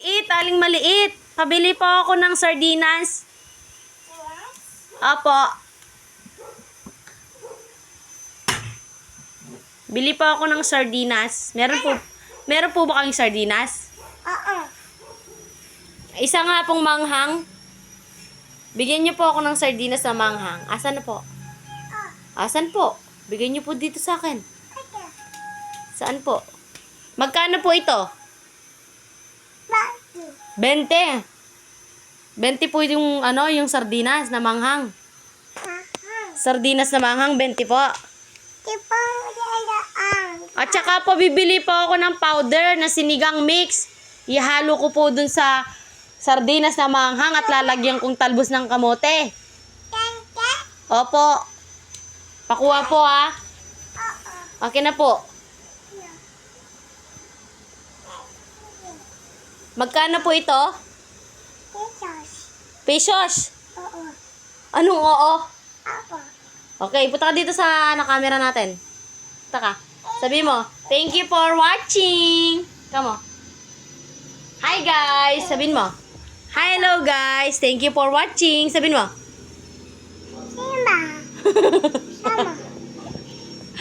Aling maliit. Pabili po ako ng sardinas. Opo. Bili po ako ng sardinas. Meron po ba kayong sardinas? Oo. Isa nga pong manghang. Bigyan niyo po ako ng sardinas na manghang. Asan na po? Asan po? Bigyan niyo po dito sa akin. Saan po? Magkano po ito? 20. 20 po yung sardinas na manghang. Sardinas na manghang, 20 po. At saka po, bibili po ako ng powder na sinigang mix. Ihalo ko po dun sa sardinas na manghang at lalagyan kong talbos ng kamote. Opo. Pakuha po ha. Okay na po. Magkano po ito? Pesos. Anong oo? Okay, punta ka dito sa camera natin. Punta ka. Sabi mo, thank you for watching. Come on. Hi guys. Sabihin mo. Hi, hello guys. Thank you for watching. Sabihin mo. Sama.